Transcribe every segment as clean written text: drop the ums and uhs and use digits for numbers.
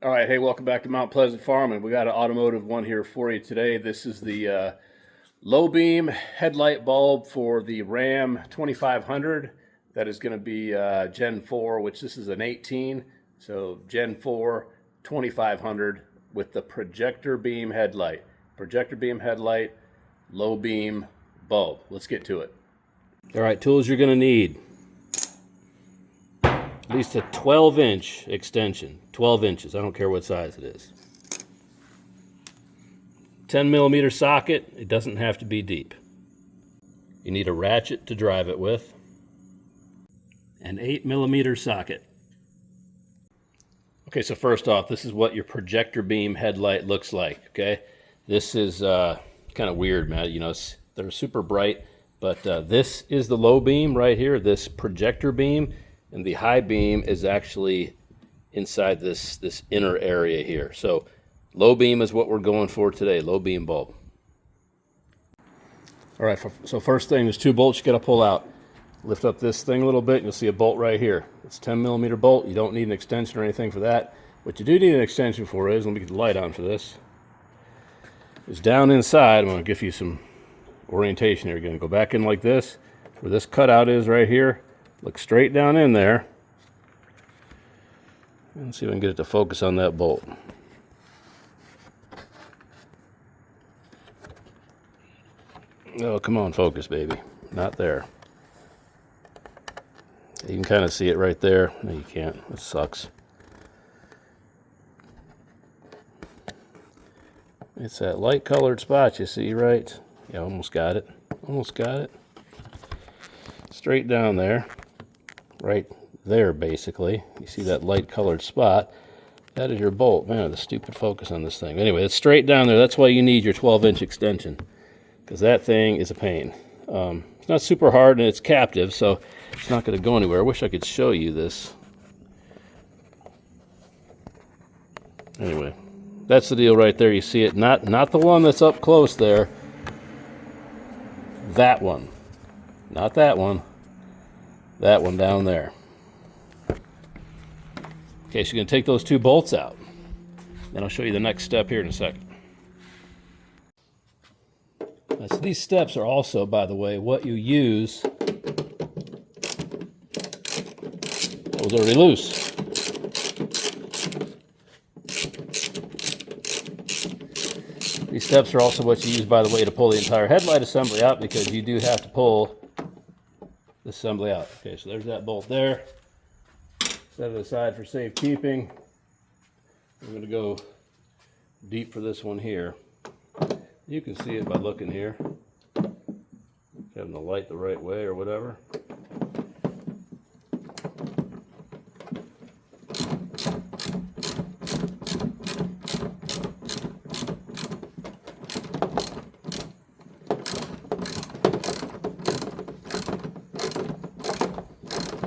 All right, hey, welcome back to Mount Pleasant Farm, and we got an automotive one here for you today. This is the low beam headlight bulb for the Ram 2500. That is going to be Gen 4, which this is an 18, so Gen 4 2500 with the projector beam headlight. Projector beam headlight, low beam bulb. Let's get to it. All right, tools you're going to need. At least a 12-inch extension. 12 inches. I don't care what size it is. 10mm socket. It doesn't have to be deep. You need a ratchet to drive it with. An 8mm socket. Okay, so first off, this is what your projector beam headlight looks like. Okay, this is kind of weird, man. You know, they're super bright, but this is the low beam right here. This projector beam. And the high beam is actually inside this inner area here. So low beam is what we're going for today, low beam bulb. All right, so first thing, there's two bolts you got to pull out. Lift up this thing a little bit, and you'll see a bolt right here. It's a 10mm bolt. You don't need an extension or anything for that. What you do need an extension for is, let me get the light on for this, is down inside. I'm going to give you some orientation here. You're going to go back in like this, where this cutout is right here. Look straight down in there. Let's see if I can get it to focus on that bolt. Oh, come on, focus, baby. Not there. You can kind of see it right there. No, you can't. It sucks. It's that light-colored spot you see, right? Yeah, almost got it. Almost got it. Straight down there. Right there, basically. You see that light-colored spot? That is your bolt. Man, the stupid focus on this thing. Anyway, it's straight down there. That's why you need your 12-inch extension, because that thing is a pain. It's not super hard, and it's captive, so it's not going to go anywhere. I wish I could show you this. Anyway, that's the deal right there. You see it. Not the one that's up close there. That one. Not that one. That one down there. Okay, so you're going to take those two bolts out. Then I'll show you the next step here in a second. So these steps are also, by the way, what you use. That was already loose. These steps are also what you use, by the way, to pull the entire headlight assembly out, because you do have to pull the assembly out. Okay, so there's that bolt there. Set it aside for safekeeping. I'm going to go deep for this one here. You can see it by looking here. Having the light the right way or whatever.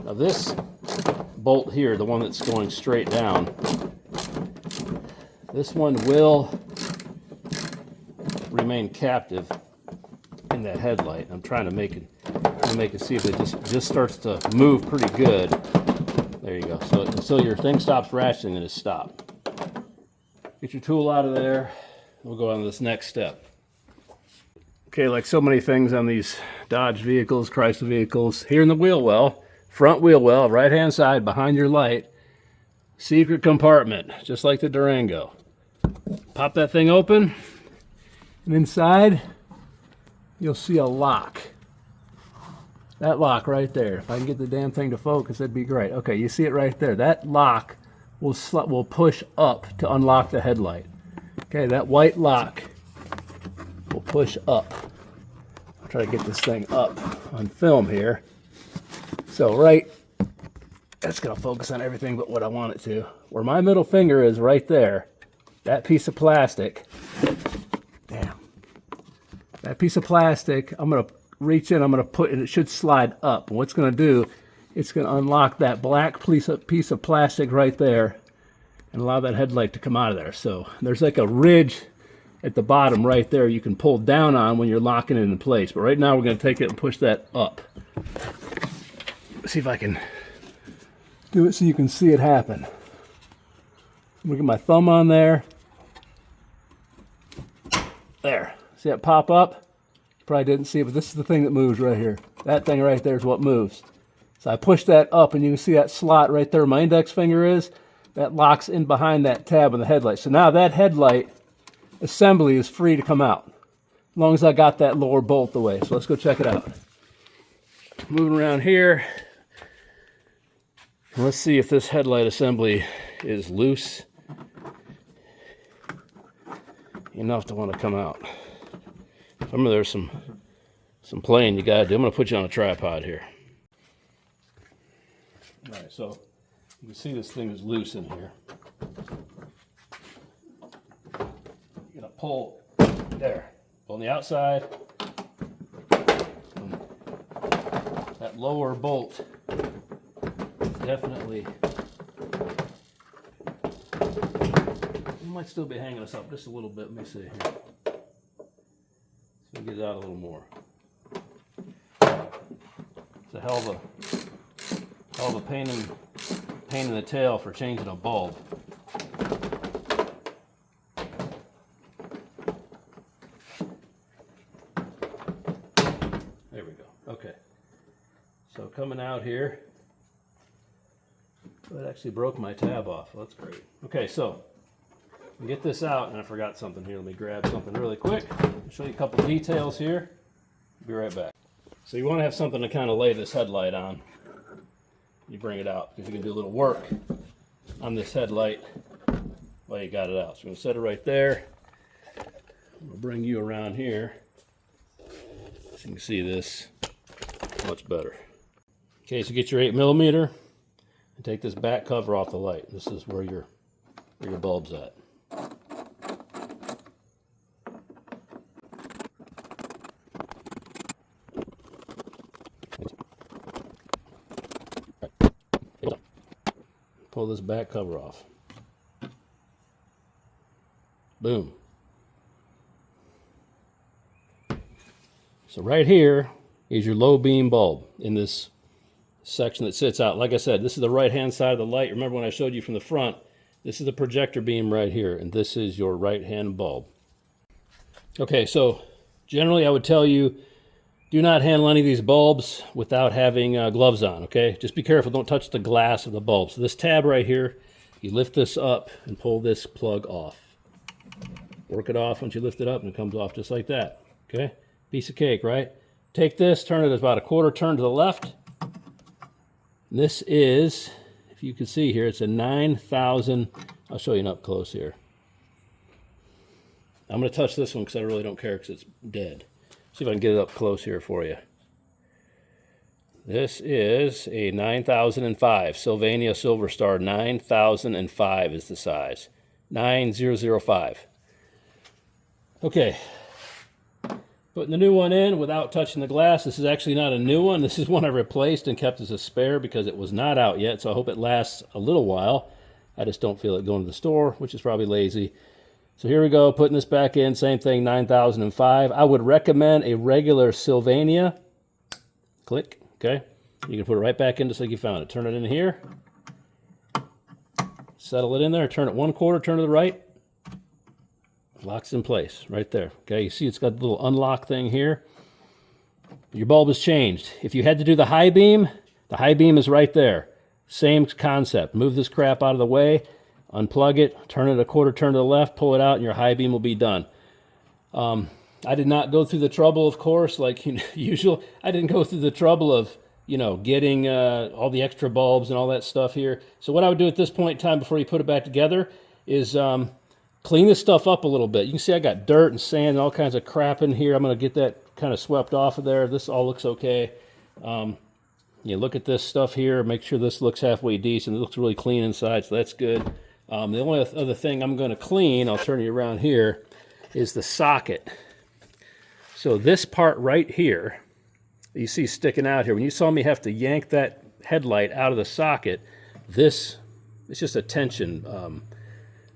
Now this bolt here, the one that's going straight down, this one will remain captive in that headlight. I'm trying to make it see if it just starts to move pretty good. There you go. So until your thing stops ratcheting, it is stopped. Get your tool out of there. We'll go on to this next step. Okay, like so many things on these Dodge vehicles, Chrysler vehicles, here in the wheel well, front wheel well, right-hand side, behind your light, secret compartment, just like the Durango. Pop that thing open, and inside, you'll see a lock. That lock right there. If I can get the damn thing to focus, that'd be great. Okay, you see it right there. That lock will push up to unlock the headlight. Okay, that white lock will push up. I'll try to get this thing up on film here. So that's going to focus on everything but what I want it to. Where my middle finger is right there, that piece of plastic, damn, that piece of plastic, I'm going to reach in, I'm going to put, and it should slide up. And what's going to do, it's going to unlock that black piece of plastic right there and allow that headlight to come out of there. So there's like a ridge at the bottom right there you can pull down on when you're locking it in place. But right now we're going to take it and push that up. See if I can do it so you can see it happen. I'm gonna get my thumb on there. There. See that pop up? Probably didn't see it, but this is the thing that moves right here. That thing right there is what moves. So I push that up, and you can see that slot right there where my index finger is. That locks in behind that tab on the headlight. So now that headlight assembly is free to come out, as long as I got that lower bolt away. So let's go check it out. Moving around here. Let's see if this headlight assembly is loose enough to want to come out. Remember, there's some playing you gotta do. I'm gonna put you on a tripod here. All right, so you can see this thing is loose in here. You're gonna pull there, pull on the outside. That lower bolt is definitely, it might still be hanging us up just a little bit. Let me see here. So get it out a little more. It's a hell of a pain in the tail for changing a bulb. There we go. Okay. So coming out here, that actually broke my tab off. Well, that's great. Okay, so get this out, and I forgot something here. Let me grab something really quick. I'll show you a couple details here. Be right back. So you want to have something to kind of lay this headlight on. You bring it out because you can do a little work on this headlight while you got it out. So I'm going to set it right there. I'll bring you around here so you can see this much better. Okay, so get your 8mm and take this back cover off the light. This is where your bulb's at. Pull this back cover off. Boom. So right here is your low beam bulb in this section that sits out. Like I said, this is the right hand side of the light. Remember when I showed you from the front, this is the projector beam right here, and this is your right hand bulb. Okay, so generally I would tell you, do not handle any of these bulbs without having gloves on, okay? Just be careful, don't touch the glass of the bulb. So this tab right here, you lift this up and pull this plug off. Work it off once you lift it up, and it comes off just like that, okay? Piece of cake, right? Take this, turn it about a quarter turn to the left. This is, if you can see here, it's a 9,000, I'll show you up close here. I'm gonna touch this one because I really don't care because it's dead. See if I can get it up close here for you. This is a 9005, Sylvania Silver Star 9005 is the size. 9005. Okay. Putting the new one in without touching the glass. This is actually not a new one. This is one I replaced and kept as a spare because it was not out yet, so I hope it lasts a little while. I just don't feel it going to the store, which is probably lazy. So here we go, putting this back in, same thing, 9005. I would recommend a regular Sylvania. Click, okay. You can put it right back in just like you found it. Turn it in here. Settle it in there, turn it 1/4, turn to the right. Locks in place, right there. Okay, you see it's got the little unlock thing here. Your bulb has changed. If you had to do the high beam is right there. Same concept. Move this crap out of the way. Unplug it, turn it a quarter turn to the left, pull it out, and your high beam will be done. I did not go through the trouble, of course, like usual. I didn't go through the trouble of, getting all the extra bulbs and all that stuff here. So what I would do at this point in time before you put it back together is clean this stuff up a little bit. You can see I got dirt and sand and all kinds of crap in here. I'm going to get that kind of swept off of there. This all looks okay. You look at this stuff here, make sure this looks halfway decent. It looks really clean inside, so that's good. The only other thing I'm going to clean, I'll turn you around here, is the socket. So this part right here, you see sticking out here, when you saw me have to yank that headlight out of the socket, it's just a tension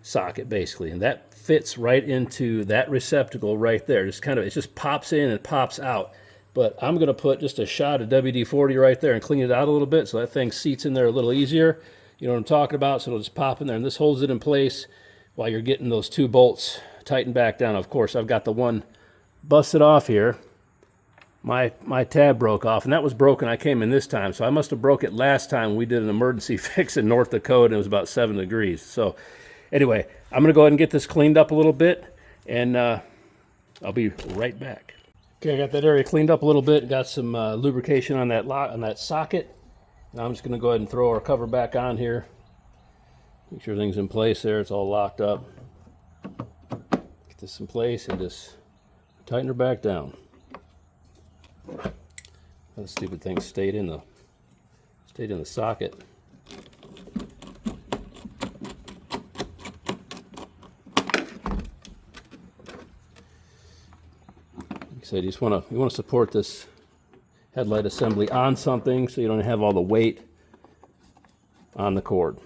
socket basically, and that fits right into that receptacle right there. It just pops in and pops out. But I'm going to put just a shot of WD-40 right there and clean it out a little bit so that thing seats in there a little easier. You know what I'm talking about? So it'll just pop in there, and this holds it in place while you're getting those 2 bolts tightened back down. Of course, I've got the one busted off here. My tab broke off, and that was broken. I came in this time, so I must have broke it last time we did an emergency fix in North Dakota, and it was about 7 degrees. So anyway, I'm going to go ahead and get this cleaned up a little bit, and I'll be right back. Okay, I got that area cleaned up a little bit. Got some lubrication on that lock, on that socket. Now I'm just going to go ahead and throw our cover back on here. Make sure everything's in place there. It's all locked up. Get this in place and just tighten her back down. That stupid thing stayed in the socket. Like I said, you want to support this headlight assembly on something so you don't have all the weight on the cord.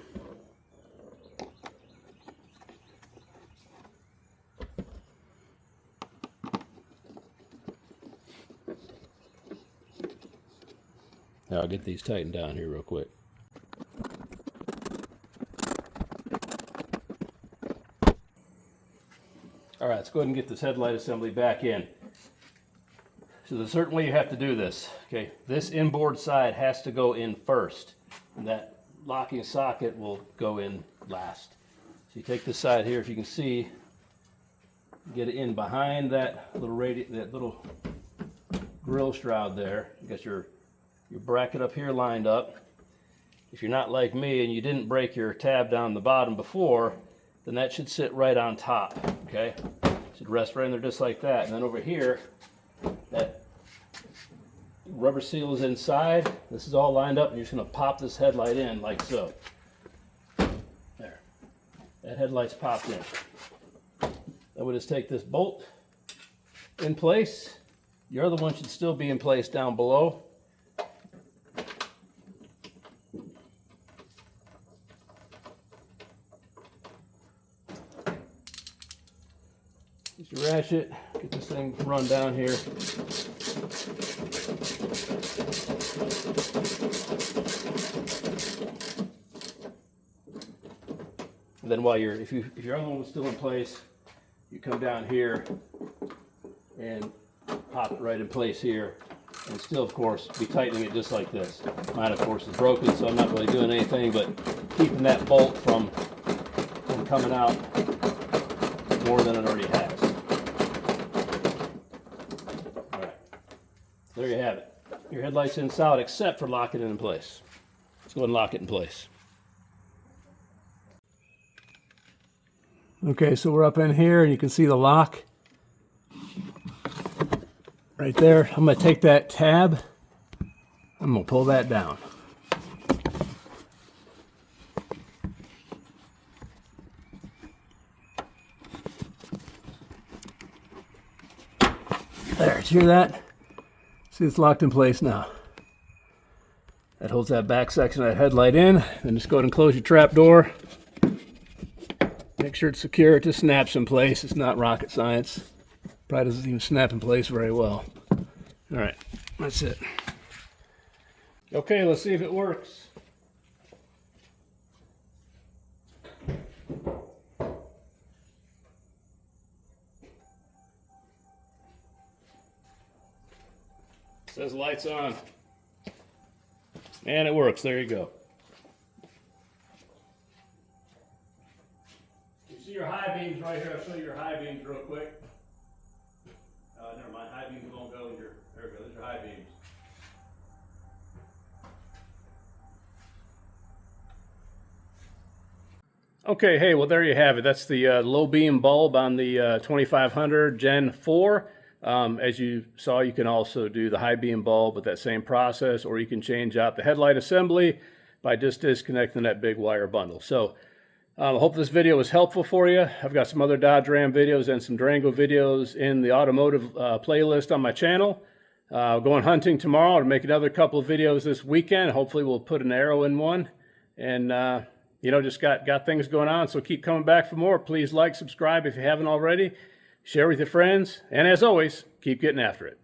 Now I'll get these tightened down here real quick. All right, let's go ahead and get this headlight assembly back in. So there's a certain way you have to do this. Okay, this inboard side has to go in first, and that locking socket will go in last. So you take this side here, if you can see, get it in behind that little grill shroud there. You got your bracket up here lined up. If you're not like me and you didn't break your tab down the bottom before, then that should sit right on top. Okay, should rest right in there just like that. And then over here, that rubber seal is inside. This is all lined up, and you're just going to pop this headlight in like so. There. That headlight's popped in. Then we'll just take this bolt in place. Your other one should still be in place down below. Just ratchet, get this thing run down here. And then while if your other one was still in place, you come down here and pop it right in place here, and still, of course, be tightening it just like this. Mine, of course, is broken, so I'm not really doing anything but keeping that bolt from coming out more than it already has. All right, there you have it. Your headlight's in solid except for locking it in place. Let's go ahead and lock it in place. Okay, so we're up in here and you can see the lock right there. I'm going to take that tab, I'm going to pull that down. There, did you hear that? See, it's locked in place now. That holds that back section of that headlight in. Then just go ahead and close your trap door. Make sure it's secure. It just snaps in place. It's not rocket science. Probably doesn't even snap in place very well. All right, that's it. Okay, let's see if it works. Says lights on. And it works. There you go. You see your high beams right here. I'll show you your high beams real quick. Never mind. High beams won't go in your. There we go. There's your high beams. Okay, hey, well, there you have it. That's the low beam bulb on the 2500 Gen 4. As you saw, you can also do the high beam bulb with that same process, or you can change out the headlight assembly by just disconnecting that big wire bundle. So I hope this video was helpful for you. I've got some other Dodge Ram videos and some Durango videos in the automotive playlist on my channel. Going hunting tomorrow to make another couple of videos this weekend. Hopefully we'll put an arrow in one. And you know, just got things going on, so keep coming back for more. Please like, subscribe if you haven't already. Share with your friends, and as always, keep getting after it.